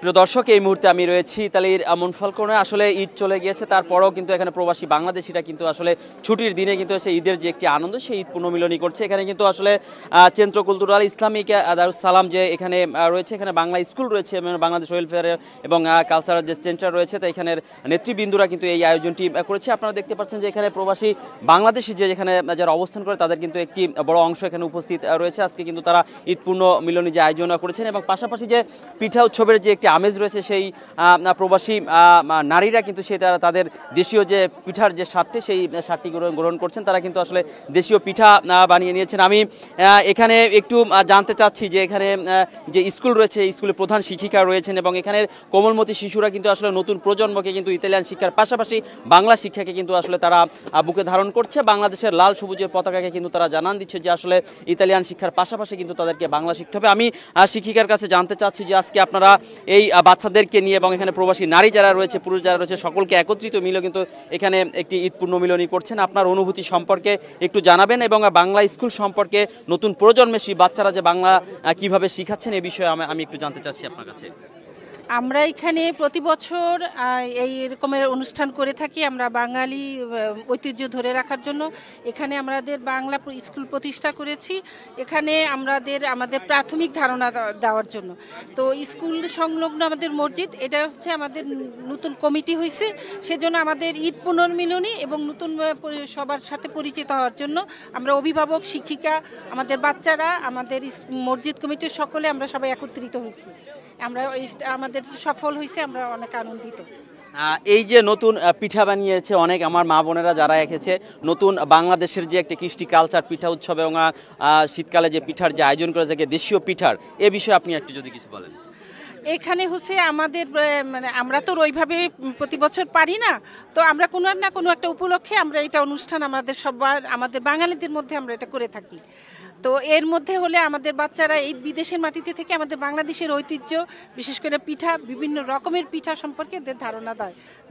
প্রিয় দর্শক, এই মুহূর্তে আমি রয়েছি ইতালির মনফালকোনে। আসলে ঈদ চলে গিয়েছে, তারপরেও কিন্তু এখানে প্রবাসী বাংলাদেশিরা কিন্তু আসলে ছুটির দিনে কিন্তু এসে ঈদের যে একটি আনন্দ, সেই ঈদ পুনর্মিলনী করছে। এখানে কিন্তু আসলে চেন্ট্রো কালচারাল ইসলামিক দারুস সালাম যে এখানে রয়েছে, এখানে বাংলা স্কুল রয়েছে এবং বাংলাদেশ ওয়েলফেয়ার এবং কালচারাল যে সেন্টার রয়েছে, তো এখানের নেতৃবৃন্দরা কিন্তু এই আয়োজনটি করেছে। আপনারা দেখতে পাচ্ছেন যে এখানে প্রবাসী বাংলাদেশি যে এখানে যারা অবস্থান করে তাদের কিন্তু একটি বড় অংশ এখানে উপস্থিত রয়েছে। আজকে কিন্তু তারা ঈদ পুনর্মিলনী যে আয়োজন করেছেন এবং পাশাপাশি যে পিঠা উৎসবের যে একটি আমেজ রয়েছে, সেই প্রবাসী নারীরা কিন্তু সেই তাদের দেশীয় যে পিঠার যে স্বাদটি, সেই স্বাদটি গ্রহণ করছেন। তারা কিন্তু আসলে দেশীয় পিঠা বানিয়ে নিয়েছেন। আমি এখানে একটু জানতে চাচ্ছি যে এখানে যে স্কুল রয়েছে, স্কুলের প্রধান শিক্ষিকা রয়েছেন এবং এখানের কোমলমতি শিশুরা কিন্তু আসলে নতুন প্রজন্মকে কিন্তু ইতালিয়ান শিক্ষার পাশাপাশি বাংলা শিক্ষাকে কিন্তু আসলে তারা বুকে ধারণ করছে। বাংলাদেশের লাল সবুজের পতাকাকে কিন্তু তারা জানান দিচ্ছে যে আসলে ইতালিয়ান শিক্ষার পাশাপাশি কিন্তু তাদেরকে বাংলা শিখতে হবে। আমি শিক্ষিকার কাছে জানতে চাচ্ছি যে আজকে আপনারা এই বাচ্চাদেরকে নিয়ে এবং এখানে প্রবাসী নারী যারা রয়েছে, পুরুষ যারা রয়েছে, সকলকে একত্রিত মিলে কিন্তু এখানে একটি ঈদ পুনর্মিলনী করছেন। আপনার অনুভূতি সম্পর্কে একটু জানাবেন এবং বাংলা স্কুল সম্পর্কে নতুন প্রজন্মের সেই বাচ্চারা যে বাংলা কিভাবে শিখাচ্ছেন, এই বিষয়ে আমি একটু জানতে চাচ্ছি আপনার কাছে। আমরা এখানে প্রতি বছর এই রকমের অনুষ্ঠান করে থাকি। আমরা বাঙালি ঐতিহ্য ধরে রাখার জন্য এখানে আমাদের বাংলা স্কুল প্রতিষ্ঠা করেছি। এখানে আমাদের প্রাথমিক ধারণা দেওয়ার জন্য। তো স্কুল সংলগ্ন আমাদের মসজিদ, এটা হচ্ছে আমাদের নতুন কমিটি হয়েছে, সেজন্য আমাদের ঈদ পুনর্মিলনী এবং নতুন সবার সাথে পরিচিত হওয়ার জন্য আমরা অভিভাবক, শিক্ষিকা, আমাদের বাচ্চারা, আমাদের মসজিদ কমিটির সকলে আমরা সবাই একত্রিত হয়েছি। আমাদের সফল হয়েছে, আমরা অনেক আনন্দিত। এই যে নতুন পিঠা বানিয়েছে অনেক আমার মা বোনেরা যারা এসেছে, নতুন বাংলাদেশের যে একটা কৃষ্টি কালচার পিঠা উৎসব এবং শীতকালে যে পিঠার যে আয়োজন করা যায় দেশীয় পিঠার, এ বিষয়ে আপনি একটু যদি কিছু বলেন। এখানে হচ্ছে আমাদের আমরা তো ওইভাবে প্রতি বছর পারি না, তো আমরা কোনো না কোনো একটা উপলক্ষে আমরা এটা অনুষ্ঠান আমাদের বাঙালিদের মধ্যে আমরা এটা করে থাকি। তো এর মধ্যে হলে আমাদের বাচ্চারা এই বিদেশের মাটিতে থেকে আমাদের বাংলাদেশের ঐতিহ্য, বিশেষ করে পিঠা, বিভিন্ন রকমের পিঠা সম্পর্কে ধারণা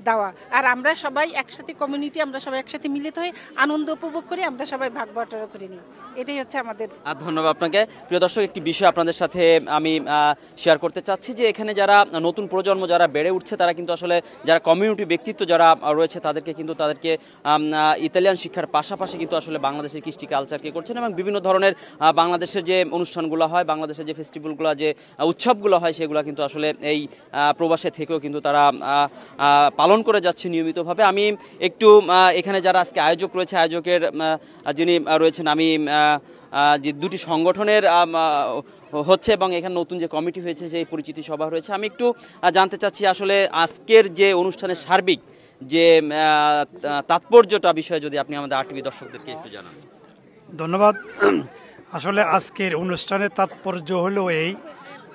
দেওয়া। আর আমরা সবাই একসাথে কমিউনিটি, আমরা সবাই একসাথে মিলিত হয়ে আনন্দ উপভোগ করে আমরা সবাই ভাগ বাটোয়ারা করে নিই। এটাই হচ্ছে আমাদের। ধন্যবাদ আপনাকে। প্রিয় দর্শক, একটি বিষয় আপনাদের সাথে আমি শেয়ার করতে চাচ্ছি যে এখানে যারা নতুন প্রজন্ম যারা বেড়ে উঠছে, তারা কিন্তু আসলে যারা কমিউনিটি ব্যক্তিত্ব যারা রয়েছে তাদেরকে ইতালিয়ান শিক্ষার পাশাপাশি কিন্তু আসলে বাংলাদেশের কৃষ্টি কালচারকে করছেন এবং বিভিন্ন ধরনের বাংলাদেশের যে অনুষ্ঠানগুলো হয়, বাংলাদেশের যে ফেস্টিভ্যালগুলো, যে উৎসবগুলো হয়, সেগুলো কিন্তু আসলে এই প্রবাসে থেকেও কিন্তু তারা পালন করে যাচ্ছে নিয়মিতভাবে। আমি একটু এখানে যারা আজকে আয়োজক রয়েছে, আয়োজকের যিনি রয়েছেন, আমি যে দুটি সংগঠনের হচ্ছে এবং এখানে নতুন যে কমিটি হয়েছে, যে পরিচিতি সভা হয়েছে, আমি একটু জানতে চাচ্ছি আসলে আজকের যে অনুষ্ঠানের সার্বিক যে তাৎপর্যটা বিষয়ে যদি আপনি আমাদের আরটিভি দর্শকদেরকে একটু জানান। ধন্যবাদ। আসলে আজকের অনুষ্ঠানের তাৎপর্য হলো এই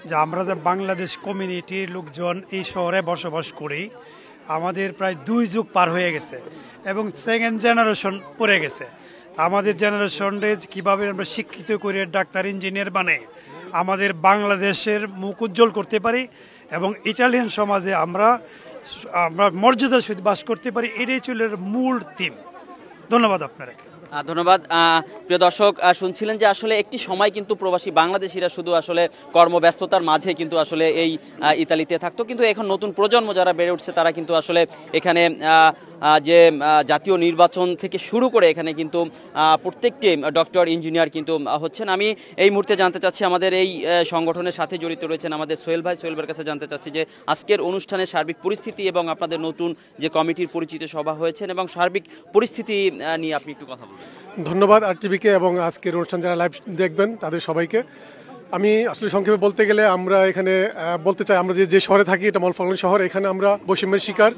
যে আমরা যে বাংলাদেশ কমিউনিটির লোকজন এই শহরে বসবাস করি, আমাদের প্রায় 2 যুগ পার হয়ে গেছে এবং সেকেন্ড জেনারেশন পড়ে গেছে। আমাদের জেনারেশনে কীভাবে আমরা শিক্ষিত করে ডাক্তার, ইঞ্জিনিয়ার বানাই আমাদের বাংলাদেশের মুখ উজ্জ্বল করতে পারি এবং ইটালিয়ান সমাজে আমরা মর্যাদার সহিত বাস করতে পারি, এটাই ছিল মূল থিম। ধন্যবাদ আপনারা। ধন্যবাদ। প্রিয় দর্শক, শুনছিলেন যে আসলে একটি সময় কিন্তু প্রবাসী বাংলাদেশিরা শুধু আসলে কর্মব্যস্ততার মাঝে কিন্তু আসলে এই ইতালিতে থাকতো, কিন্তু এখন নতুন প্রজন্ম যারা বেড়ে উঠছে তারা কিন্তু আসলে এখানে যে জাতীয় নির্বাচন থেকে শুরু করে এখানে কিন্তু প্রত্যেকটি ডক্টর, ইঞ্জিনিয়ার কিন্তু হচ্ছেন। আমি এই মুহূর্তে জানতে চাচ্ছি আমাদের এই সংগঠনের সাথে জড়িত রয়েছেন আমাদের সোহেল ভাইয়ের কাছে জানতে চাচ্ছি যে আজকের অনুষ্ঠানের সার্বিক পরিস্থিতি এবং আপনাদের নতুন যে কমিটির পরিচিত সভা হয়েছেন এবং সার্বিক পরিস্থিতি নিয়ে আপনি একটু কথা বলবেন। ধন্যবাদ আরটিভিকে এবং আজকের অনুষ্ঠান যারা লাইভ দেখবেন তাদের সবাইকে। আমি আসলে সংক্ষেপে বলতে গেলে আমরা এখানে বলতে চাই, আমরা যে শহরে থাকি, এটা মনফালকোন শহর, এখানে আমরা বৈষম্যের শিকার।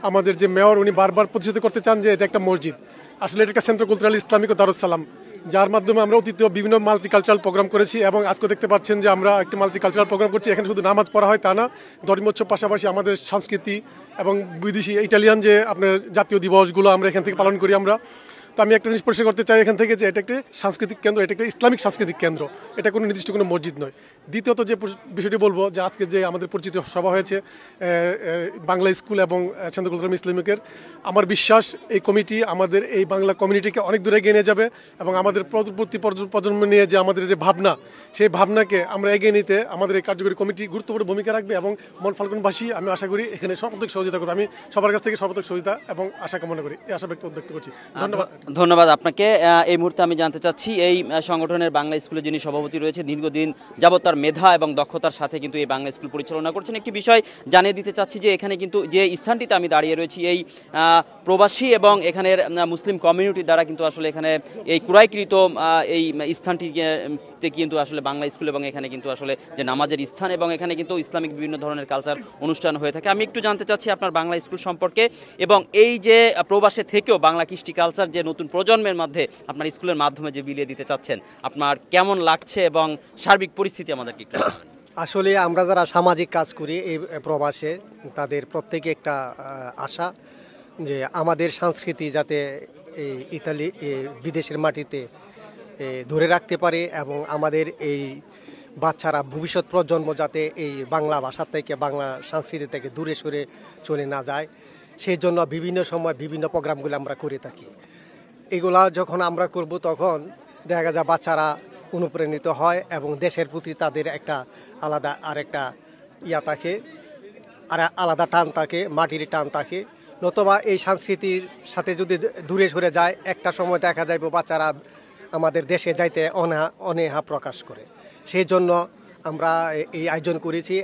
আমাদের যে মেয়র, উনি বারবার প্রতিষ্ঠিত করতে চান যে এটা একটা মসজিদ। আসলে এটা একটা সেন্ট্রো কালচারাল ইসলামিক দারুস সালাম, যার মাধ্যমে আমরা অতীতে বিভিন্ন মাল্টিকালচারাল প্রোগ্রাম করেছি এবং আজকে দেখতে পাচ্ছেন যে আমরা একটি মাল্টিকালচারাল প্রোগ্রাম করছি। এখানে শুধু নামাজ পড়া হয় তা না, ধর্মীয় উৎসব পাশাপাশি আমাদের সংস্কৃতি এবং বিদেশি ইটালিয়ান যে আপনার জাতীয় দিবসগুলো আমরা এখান থেকে পালন করি আমরা। তো আমি একটা জিনিস পরিষ্কার করতে চাই এখান থেকে যে এটা একটা সাংস্কৃতিক কেন্দ্র, এটা একটা ইসলামিক সাংস্কৃতিক কেন্দ্র, এটা কোনো নির্দিষ্ট কোনো মসজিদ নয়। দ্বিতীয়ত যে বিষয়টি বলবো যে আজকে যে আমাদের পরিচিত সভা হয়েছে বাংলা স্কুল এবং সেন্ট্রাল কুলতুরা ইসলামিকের, আমার বিশ্বাস এই কমিটি আমাদের এই বাংলা কমিউনিটিকে অনেক দূরে এগিয়ে নিয়ে যাবে এবং আমাদের পরবর্তী প্রজন্ম নিয়ে যে আমাদের যে ভাবনা, সেই ভাবনাকে আমরা এগিয়ে নিতে আমাদের এই কার্যকরী কমিটি গুরুত্বপূর্ণ ভূমিকা রাখবে এবং মন ফাল্গুনবাসী আমি আশা করি এখানে সর্বাত্মক সহযোগিতা করবে। আমি সবার কাছ থেকে সর্বাত্মক সহযোগিতা এবং আশা কামনা করি, এই আশা ব্যক্ত করছি। ধন্যবাদ। ধন্যবাদ আপনাকে। এই মুহূর্তে আমি জানতে চাচ্ছি এই সংগঠনের বাংলা স্কুলের যিনি সভাপতি রয়েছে, দীর্ঘদিন যাবত তার মেধা এবং দক্ষতার সাথে কিন্তু এই বাংলা স্কুল পরিচালনা করছেন, একটি বিষয় জানিয়ে দিতে চাচ্ছি যে এখানে কিন্তু যে স্থানটিতে আমি দাঁড়িয়ে রয়েছি এই প্রবাসী এবং এখানের মুসলিম কমিউনিটির দ্বারা কিন্তু আসলে এখানে এই ক্রয়কৃত এই স্থানটিতে কিন্তু আসলে বাংলা স্কুল এবং এখানে কিন্তু আসলে যে নামাজের স্থান এবং এখানে কিন্তু ইসলামিক বিভিন্ন ধরনের কালচার অনুষ্ঠান হয়ে থাকে। আমি একটু জানতে চাচ্ছি আপনার বাংলা স্কুল সম্পর্কে এবং এই যে প্রবাসে থেকেও বাংলা কৃষ্টি কালচার যে নতুন প্রজন্মের মধ্যে আপনার স্কুলের মাধ্যমে যে বিলিয়ে দিতে চাচ্ছেন, আপনার কেমন লাগছে এবং সার্বিক পরিস্থিতি আমাদেরকে একটু জানাবেন। আসলে আমরা যারা সামাজিক কাজ করি এই প্রবাসে, তাদের প্রত্যেকে একটা আশা যে আমাদের সংস্কৃতি যাতে এই ইতালি বিদেশের মাটিতে ধরে রাখতে পারে এবং আমাদের এই বাচ্চারা ভবিষ্যৎ প্রজন্ম যাতে এই বাংলা ভাষা থেকে বাংলা সংস্কৃতি থেকে দূরে সরে চলে না যায়, সেই জন্য বিভিন্ন সময় বিভিন্ন প্রোগ্রামগুলো আমরা করে থাকি। এগুলা যখন আমরা করব তখন দেখা যায় বাচ্চারা অনুপ্রাণিত হয় এবং দেশের প্রতি তাদের একটা আলাদা আরেকটা থাকে, আর আলাদা টান থাকে, মাটির টান থাকে। নতুবা এই সংস্কৃতির সাথে যদি দূরে সরে যায়, একটা সময় দেখা যায় বাচ্চারা আমাদের দেশে যাইতে অনীহা প্রকাশ করে। সেই জন্য আমরা এই আয়োজন করেছি।